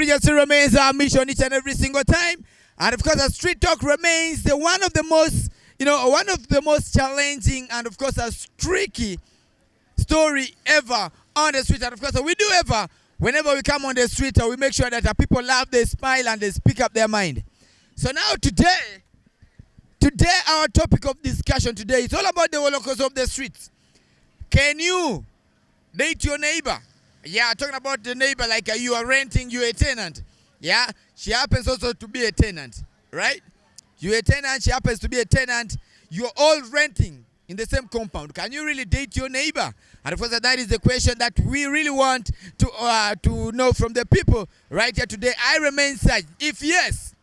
region still remains our mission each and every single time. And of course, our street talk remains one of the most challenging and of course a tricky story ever on the street. And of course, we do whenever we come on the street, we make sure that our people laugh, they smile, and they speak up their mind. So now today our topic of discussion today is all about the holocaust of the streets. Can you date your neighbor? Yeah, talking about the neighbor like you are renting, you're a tenant. Yeah, she happens also to be a tenant, right? You're a tenant, she happens to be a tenant. You're all renting in the same compound. Can you really date your neighbor? And of course, that is the question that we really want to know from the people right here today. I remain such. If yes,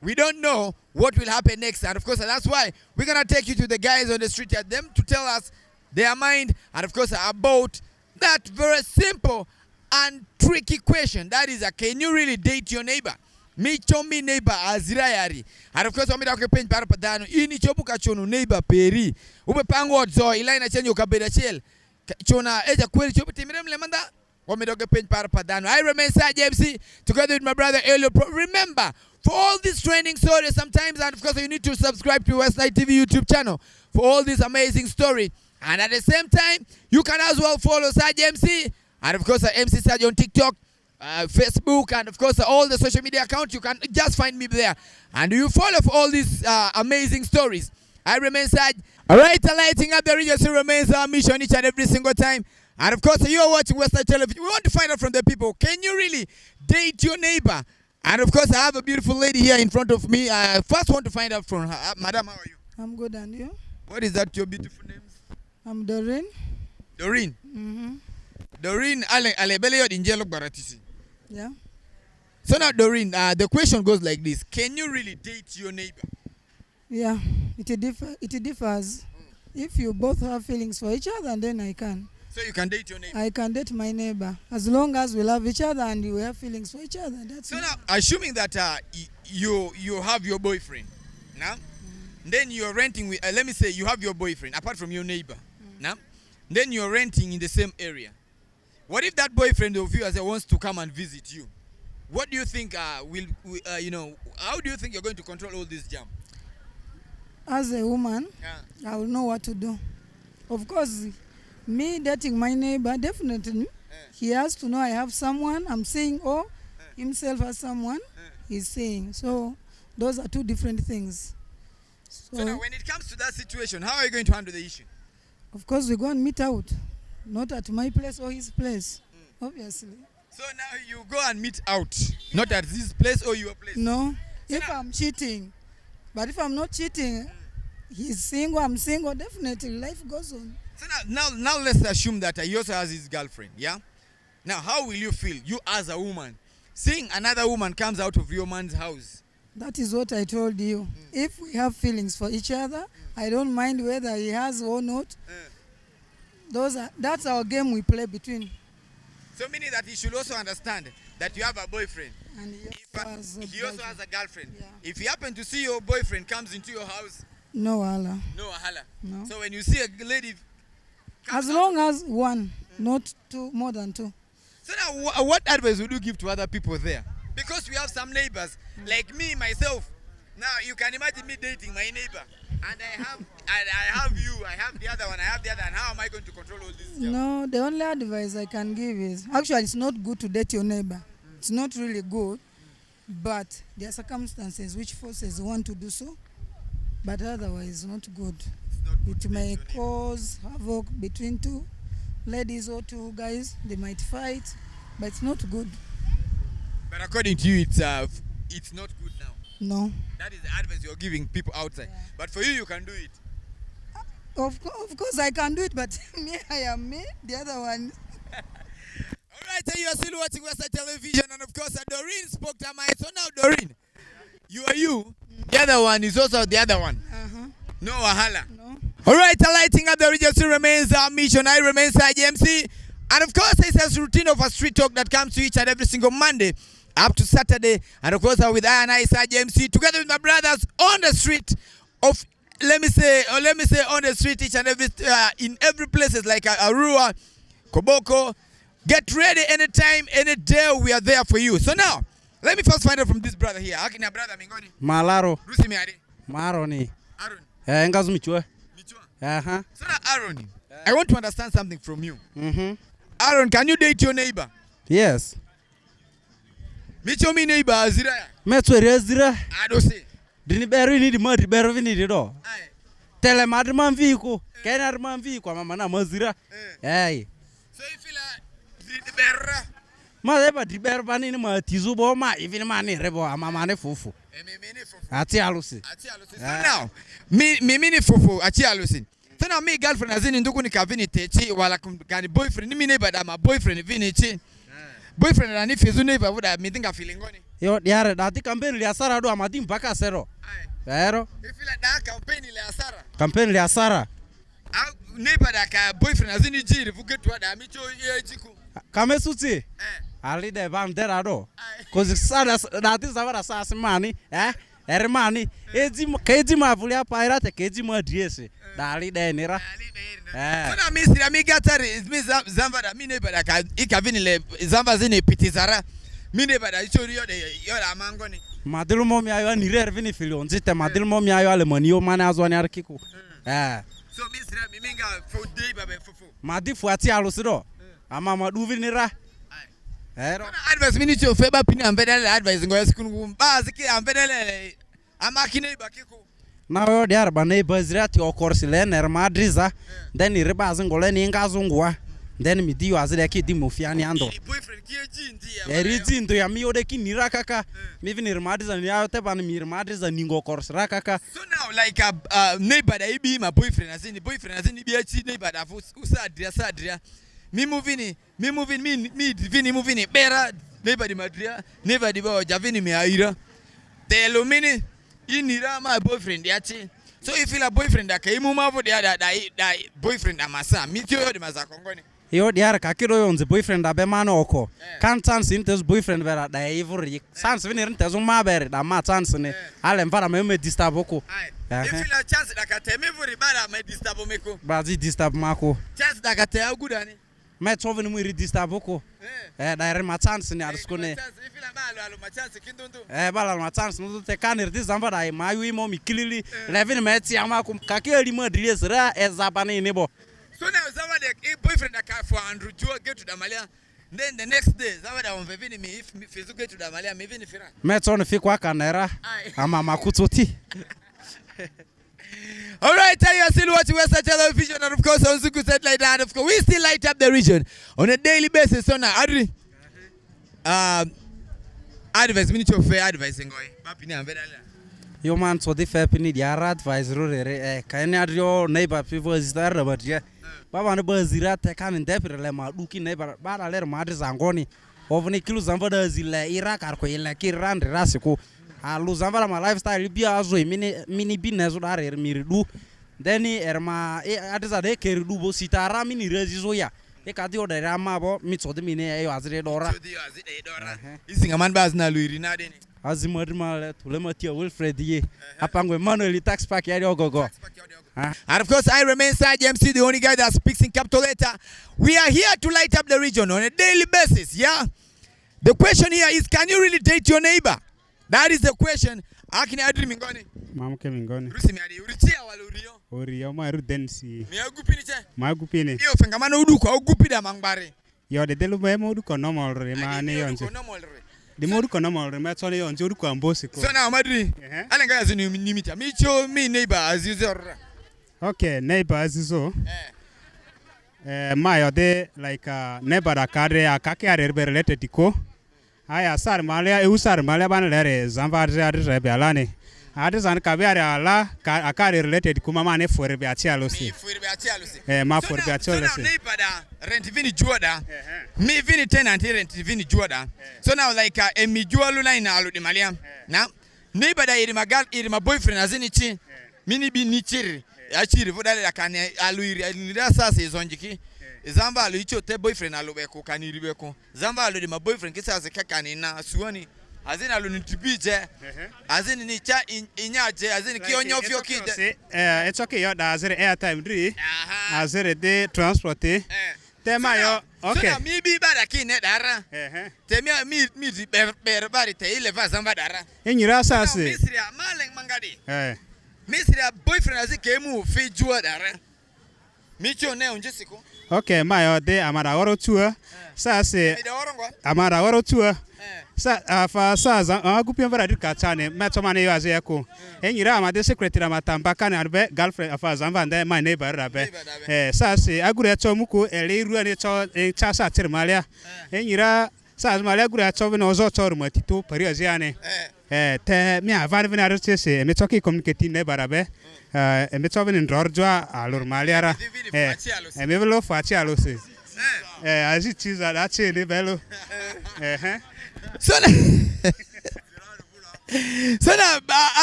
we don't know what will happen next. And of course, that's why we're going to take you to the guys on the street at them to tell us their mind. And of course, about that very simple and tricky question. That is, can you really date your neighbor? Me chomi neighbor azirayari. And of course, wami da kupenj para padano. Ini chobu kachono neighbor peri. Ube pango zo ila ina chenyo kabeda chel. Chona eja kweli chobu timirem lemanda. Wami da kupenj para padano. I remain Saj MC together with my brother Elio. Remember, for all these trending stories sometimes, and of course, you need to subscribe to Westnile TV YouTube channel for all these amazing stories. And at the same time, you can as well follow Saj MC. And of course, MC Saj on TikTok, Facebook, and of course, all the social media accounts. You can just find me there. And you follow for all these amazing stories. I remain Saj. All right, lighting up the region still remains our mission each and every single time. And of course, you are watching Westnile Television. We want to find out from the people, can you really date your neighbor? And of course, I have a beautiful lady here in front of me. I first want to find out from her. Madam, how are you? I'm good, and you? What is that, your beautiful name? I'm Doreen. Doreen? Mm-hmm. Doreen, alebele injelo baratisi. Yeah. So now, Doreen, the question goes like this. Can you really date your neighbor? Yeah, it differs. If you both have feelings for each other, then I can. So you can date your neighbor? I can date my neighbor. As long as we love each other and we have feelings for each other, that's so it. now, assuming that you have your boyfriend, now, then you're renting with, let me say you have your boyfriend, apart from your neighbor, now, then you're renting in the same area. What if that boyfriend of yours wants to come and visit you? What do you think how do you think you're going to control all this jam? As a woman, I will know what to do. Of course, me dating my neighbor, definitely, he has to know I have someone I'm seeing, or himself as someone he's seeing. So those are two different things. So now when it comes to that situation, how are you going to handle the issue? Of course, we go and meet out. Not at my place or his place, obviously. So now you go and meet out, not at this place or your place? No, so if I'm cheating. But if I'm not cheating, he's single, I'm single, definitely life goes on. So now let's assume that he also has his girlfriend, yeah? Now, how will you feel, you as a woman, seeing another woman comes out of your man's house? That is what I told you. If we have feelings for each other, I don't mind whether he has or not. That's our game we play between. So meaning that he should also understand that you have a boyfriend. And he also has a girlfriend. Yeah. If you happen to see your boyfriend comes into your house, no wahala. No wahala. No. So when you see a lady, as long as one, not two, more than two. So now, what advice would you give to other people there? Because we have some neighbors, like me, myself. Now you can imagine me dating my neighbor, and I have you, I have the other one, I have the other, and how am I going to control all this? No, the only advice I can give is, actually it's not good to date your neighbor. It's not really good, but there are circumstances which forces one to do so, but otherwise not good. It may cause havoc between two ladies or two guys. They might fight, but it's not good. But according to you, it's not good now. No. That is the advice you're giving people outside. Yeah. But for you can do it. Of course I can do it, but me, I am me. The other one. All right, so you are still watching Westnile Television, and of course, Doreen spoke to my. So now, Doreen, you are you. The other one is also the other one. No wahala. No. All right, lighting up the region still remains our mission. I remain Saj MC. And of course, it's a routine of a street talk that comes to each and every single Monday up to Saturday. And of course, with I and I, Saj MC, together with my brothers on the street of, let me say on the street each and every, in every places like Arua, Koboko. Get ready anytime, any day, we are there for you. So now, Let me first find out from this brother here. Akina brother mingoni. Malaro. Rusi mi ade. Maroni. Aaron. Ngazu michwe. Michwa. So now Aaron, I want to understand something from you. Aaron, can you date your neighbor? Yes. Micho mi neighbor azira. Metwe rezira. Adose. Dini beru ni di mari beru vini di do. Tele madri manviko. Kena manviko mama na mazira. Hey. So you feel like the berra. Ma eba di beru bani ni ma tizubo ma even mani rebo mama ne fufu. Ati alusi. So now, me mini fufu ati alusi. So now me girlfriend azini nduku ni kavini techi wala kani boyfriend ni mi neighbor da ma boyfriend vini chi. Boyfriend na ni fizu neighbor vuda me think feeling ngoni. Yo diare dati campaign li asara do amadi mpaka sero. Ero. You feel like that campaign li asara. Campaign li asara. Neighbor da ka boyfriend azini jiri vugetu da micho ye jiku. Kame suti. Ali de bandera do. Cause sada dati zavara sasa mani, Ermani, keji mavulia pirate keji madriese. Dali de nira. So na misiri amiga tari is zamba da mi neighbor da ka ikavini le zamba zini pitizara. Mi neighbor da ichori yo de yo da mangoni. Madilu momi ayo ni rere vini filio nzite madilu momi ayo ale mani o mane azwani arkiku. So misiri miminga for day babe fufu. Madi fuati alusido. Ama maduvi nira. Ero. Advice minute of feba pini amvedele advice ngo yasikunu baziki amvedele amakine bakiku. Na yo diar ba neighbors rati o course le ner madriza then riba zingole ni ngazungwa then mi dio azile ki di mofiani ando. Boyfriend kieji ndia. Eriji ndo ya mi ode ki nira kaka mi vini madriza ni ayo te ba ni madriza ningo course rakaka. So now like neighbor da ibi my boyfriend azini bi achi neighbor da usa adria. Me moving better neighbor di madria neighbor di bo javini me aira telo mini inira my boyfriend yachi. So you feel a boyfriend da kai mu mavo da boyfriend amasa mitio yo di mazakongoni. Yo diar kakiro yonze boyfriend abe mano oko. Kan chance intes boyfriend vera da ivori. Chance vini rintezo mabere da ma chance ne. Ale mvara me disturb oko. You feel a chance da kate me vori bara me disturb meko. Bazi disturb mako. Chance da kate agudani. Me chove ni mu disturb oko. Da ma chance ne arskone. You feel a balo ma chance kindundu. Bala ma chance no te kanir di zamba da ma yu mo mi kilili. Levin me ti amakum kakeli mo dries ra ezabane nebo. So now somebody boyfriend that for Andrew Joe get to Damalia. Then the next day, somebody on vevini me if Fizu get to Damalia, me vini fira. Metson fikwa kanera. Ama makututi. All right, you are still watching Western Television, and of course on Zuku Satellite, and of course we still light up the region on a daily basis. So now, Adri, advice, minute of fair advice, Yo man, so the fair penny, the advice, can your neighbor people is there, but yeah. Baba ne bazira te kan ndepre le ma duki neighbor bara le madri zangoni ovni kilu zambada zile iraka ko ile kirande rasiko alu zambala ma lifestyle bia azo mini business dare miridu deni erma atiza de keridu bo sitara mini rezizo ya e kadi o dare amabo mitso de mini e azire dora isinga man baz na luiri na deni azimadima le matia Wilfred ye apangwe manuel tax pack ya ogogo. And of course, I remain Saj MC, the only guy that speaks in capital letter. We are here to light up the region on a daily basis, yeah? The question here is, can you really date your neighbor? That is the question. Akini adri mingoni. Mamke mingoni. Rusi miadi urichia wala uriyo. Uriyo ma rudensi. Mi agupini che? Ma agupini. Iyo fengamano uduko agupida mangbari. Yo de delu me uduko normal re ma ne yonje. De mo uduko normal re ma tsone yonje uduko ambosi ko. So now madri. Alenga yazi ni nimita. Micho mi neighbor as usual. Okay, neighbors so. My ode like neighbor akare akake are related tiko. Aya sar malia usar malia ban lere zamba are be alane. Adizan kabe are ala akare related kuma mane for be atialosi. For be atialosi. Ma for be atialosi. So now neighbor da rent vini juoda. Me vini tenant rent vini juoda. So now like emi jualu line alu di malia. Now neighbor da iri magal iri my boyfriend azini chi. Mini bi ni chiri. Achiri vodale la kane aluiri alira sasa izonjiki zamba alu icho te boyfriend alubeko kaniri beko zamba alu di ma boyfriend kisa azekakani na suoni azini alu nitibije azini ni cha inyaje azini kionyofyo kide it's okay yo da azere airtime dri azere de transport tema yo Okay. So mi bi bada kine dara. Te mi di ber bari te ile va zamba dara. Enyira sase. Misri maleng mangadi. Misri boyfriend azi kemu fi jua dara. Micho ne unjisiko. Okay, my de amara woro tua. Sase. Amara woro tua. Sa fa sa za agupia vara dika chane meto mane yo aze ko. Enyira amade secretary matamba kan arbe girlfriend afa zamba nde my neighbor rabe. Sase agure chomuko ele ru ani cho cha sa tirmalia. Enyira sa malia agure cho no zo cho matito pari aziane. Te mi avan venaro chese me toki communicate neighbor rabe. Me to ven ndorjwa alur maliara. Me velo fachi alose. Azi chiza da che ne belo. So na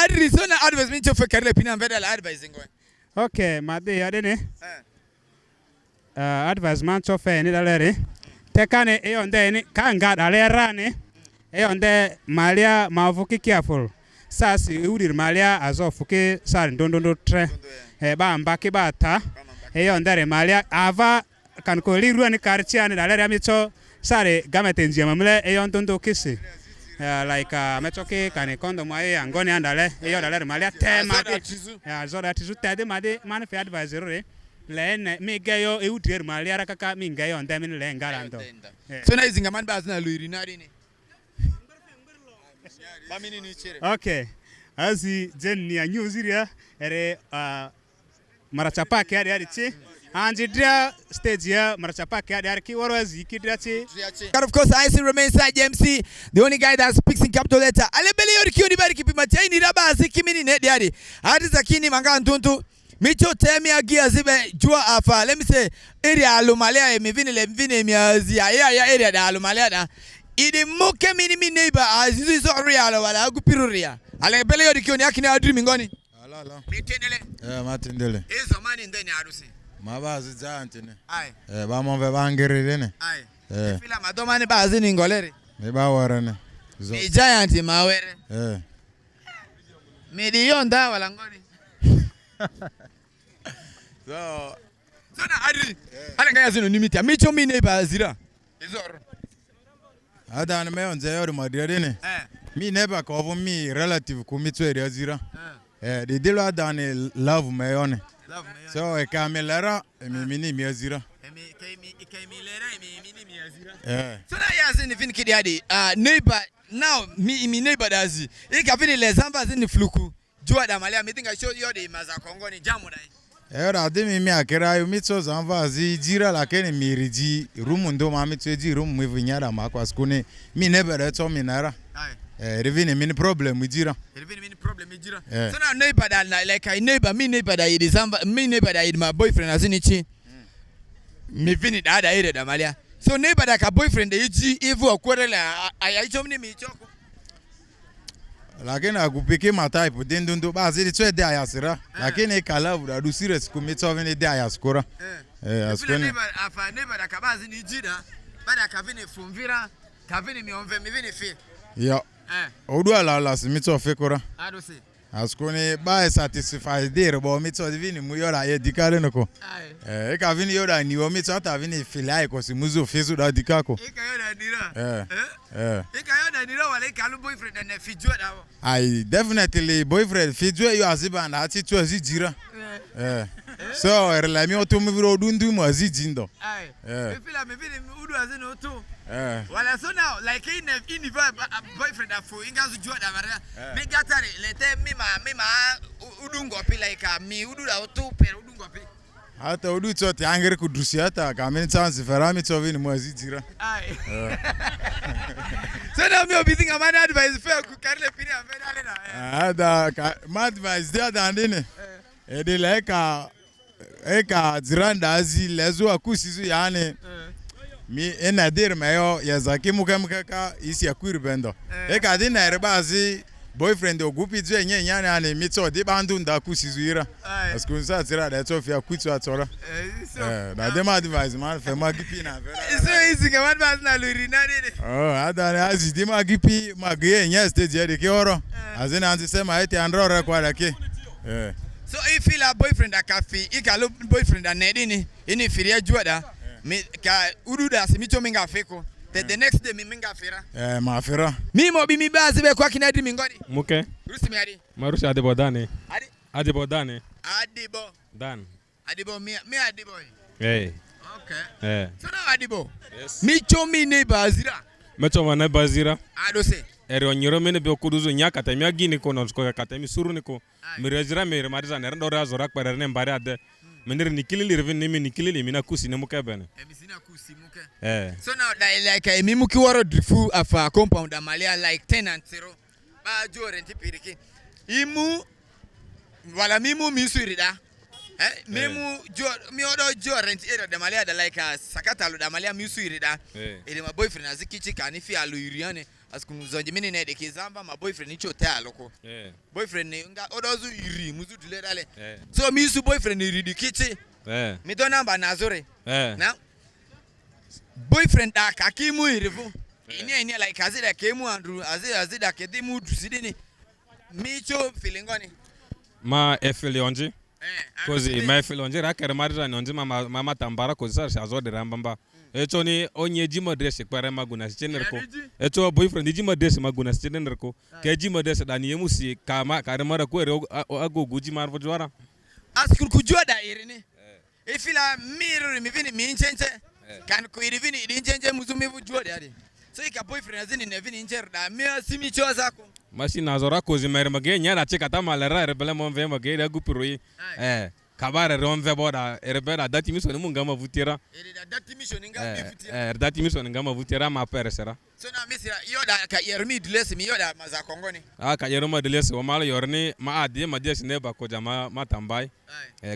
advice min chofe karle pina mbeda la advice ngwe. Okay, made yadene. Advice man chofe ni dalere. Tekane e onde ni kanga dalera ne. E onde malia mavuki careful. Sasi udir malia azofuke sar ndondondo tre. Ba mbaki ba ta. E onde malia ava kan ko liru ni karchiane dalere amicho sare gametenji mamle e ondondo kisi. Like metoke kane kondo mai angoni andale e yo dalere malia tema de zora tizu tade made man fe advisor re le me gayo e udir malia rakaka mi gayo onde min le ngarando. So na izinga man ba zina luiri na dini. Okay, azi jenni anyu ziria ere marachapa ke ari chi anjidria stage ya marachapa ke ari ki warwazi kidrachi. And of course IC remains side MC, the only guy that speaks in capital letter. Alebele yori kioni bari kipima chaini rabazi kimini ne diari. Hadi zakini manga ntuntu micho temi agia zibe jua afa. Let me say area alumalia emivini le mvini miazi ya area da alumalia da. Idi muke mini neighbor azizu so real wala agupiruria. Ale bele yodi kioni akini adri mingoni. Ala. Mitendele. Matendele. Ezo mani ndeni arusi. Mabazi zantene. Ai. Ba mo ve bangerele. Ai. Fila madomani bazi ni ngolere. Me ba warane. Mi giant mawere. Mi dionda wala ngoni. So na adri. Ala ngaya zino nimita. Micho mi neighbor azira. Izoro. Ada me onze yori madirene. Mi neighbor ko mi relative ku mi twere azira. De dilo ada ne love me yone. So e kamelera mi mini mi azira. So na yazi ni vini kidi adi neighbor now mi neighbor dazi. Ika vini le zamba zini fluku. Jua da malia mi tinga show yodi maza kongo ni jamu dai. Era de mi akera yo mitso zamba zi jira lakini miriji rumu ndo ma mitso ji rumu mi vinyara ma kwa skune mi neighbor to mi nara. Revini mini problem jira. Revini mini problem jira. So na neighbor da like I neighbor mi neighbor da yidi zamba mi neighbor da yidi my boyfriend azini chi. Mi vini da ada ire da malia. So neighbor da ka boyfriend iji ivu okwerela ayacho mni mi choko. Lakini akupike ma type dendundo ba zili tso de ayasira. Lakini kala vura du serious ku mitso vini de ayaskora. Askone. Neighbor da ka bazi ni jida. Bada ka vini fumvira, ka vini mi onve mi vini fi. Ya. Odu ala mitso fekora. Ado se. Askone ba satisfied there bo mitso vini mu yora ye dikale noko. E ka vini yora ni o mitso ata vini filai ko si muzo fezu da dikako. E ka yora dira. E ka yora dira wala ka lu boyfriend na fijua da. I definitely boyfriend fijua yo aziba na ati tu azijira. So erla mi oto mu viro dundu mu azijindo. Me feel me vini udu azino to. Wala so now like in boyfriend afu ingazu jua da mara. Me gatare lete mi ma udungo pi like mi udu da to per udungo pi. Hata udu tsoti angere ku dusiata ka meni chance ferami tsovini mu azijira. So now me obi think amana advice fair ku karle pini amena na. Ada my advice there dan dine. E de like eka ziranda azi lezo akusizu yani. Mi enadir mayo yazaki mukemkaka isi akwiribendo. Eka dina erbazi boyfriend ogupi je nyenya ani mitso di bandu ndaku sizuira. Askunsa tira da to fia kwitso atora. Na dem advice man fe magipi na vera. So easy ke man bas na luri na dine. Ada azi di magipi magiye nya stage de ke oro. Azina anti sema eti andro kwa dake. So if feel a boyfriend a cafe, ikalo boyfriend a nedini, ini firia juada. Me ka ududa si micho minga feko. The next day mi minga fira. Mafira. Mi mo bi mi bazi be kwa kinadi mingoni. Muke. Rusi mi adi. Marushi Adibo Dani. Adi. Adibo Dani. Adibo. Dan. Adibo mi Adibo. Hey. Okay. So now Adibo. Yes. Micho mi neighbor azira. Mecho wana bazira. Ado se. Eri onyoro mene be okuduzo nyaka ta mi agini ko nonsko ka ta mi suru niko. Mirezira mere mariza nere ndora zora kwere ne mbare ade. Menere nikilili revin nimi nikilili mina kusi ne muke bene. Emisina kusi muke. So now like emi muki waro drifu afa compound amalia like tenant zero. Ba jo renti piriki. Imu wala mimu misurida. Memu jo mi odo jo rent area da malia da like sakata lo da malia misurida. Ele my boyfriend azikichi kanifi alu iriane askunu zonje mini ne de kizamba my boyfriend icho te aloko. Boyfriend ne nga odo zu iri muzu dule dale. So mi su boyfriend iri di kichi. Mi do number nazore. Now boyfriend da kakimu irivu. Ini like azida kemu andru azida kedimu dusidini. Micho feelingoni. Ma efeli onji. Kozi ma efeli onji rakere marira ni onji mama tambara kozi sa shazo de rambamba. Echo ni onye jimo dress kwere maguna sichenerko. Echo boyfriend jimo dress maguna sichenerko. Ke jimo dress da ni emusi kama kare mara kwere agogo jima arvojwara. Askul kujua da irini. Ifila miru mi vini mi inchenche. Kan ku irivini inchenche muzumi vujua da adi. So ika boyfriend azini ne vini incher da mi simi choza ko. Masi nazora kozi mere mage nyara cheka ta malera rebele monve mage da gupurui kabare romve boda rebela dati mission mungama vutira dati mission ngama vutira dati mission ngama vutira ma peresera so na misira yoda ka yermi dilesi mi yoda maza kongoni ka yerma dilesi o mala yorni ma adi ma desi ne ba ko jama matambai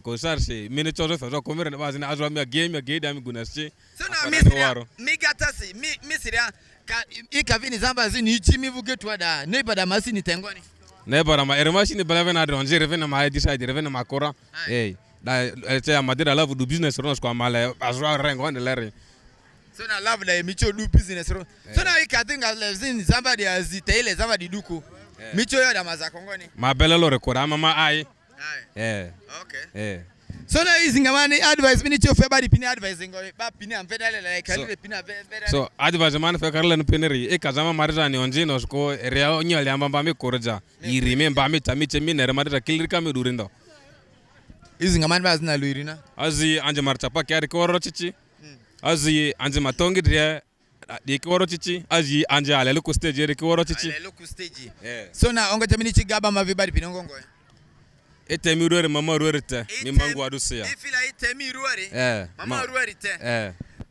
ko sarse mini chozo fa ko mere ba zina azwa mi game da mi gunaschi so na misira mi gatasi mi misira ka ikavini zamba zini ichimi vugetu da neighbor da masini tengoni neighbor ma ermashi ni bela vena donje revena ma decide revena ma kora da eche amadira love do business ronos kwa mala azwa rengo on lere so na love da micho do business ro so na ikatinga zini zamba dia zitele zamba diduko micho yo da mazakongoni ma bela lo rekora mama ai okay so na izingamani advice mini cho febari pini advice ngo ba pini amvedale like kalile pini amvedale so advice man fe karle no peneri e kazama marja ni onje no sko rea onyali ambamba mi korja irime mbami tamiche minere marja kilirika mi durindo izingamani ba zina luirina azi anje marchapa kyari koro chichi azi anje matongi dre de koro chichi azi anje alele ku stage de koro chichi alele ku stage so na ongo tamini chigaba mavibari pini ngongo Etemi ruore mama ruore te mi mangu adusia. Ifila etemi ruore. Mama ruore te.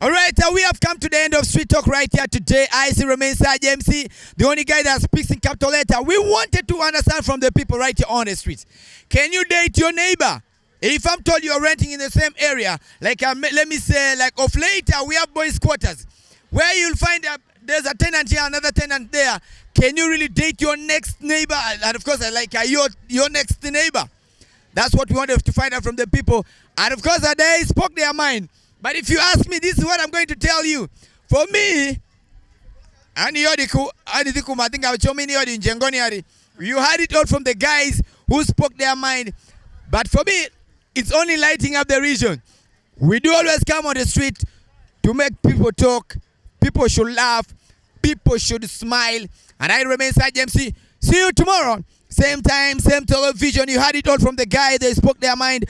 All right, we have come to the end of Street Talk right here today. I still remain Saj MC, the only guy that speaks in capital letter. We wanted to understand from the people right here on the streets. Can you date your neighbor? If I'm told you're renting in the same area, like let me say, like of later, we have boys' quarters, where you'll find there's a tenant here, another tenant there. Can you really date your next neighbor? And of course, like your next neighbor. That's what we wanted to find out from the people. And of course, they spoke their mind. But if you ask me, this is what I'm going to tell you. For me, you had it all from the guys who spoke their mind. But for me, it's only lighting up the region. We do always come on the street to make people talk. People should laugh. People should smile. And I remain Saj MC. See you tomorrow. Same time, same television. You had it all from the guy. They spoke their mind.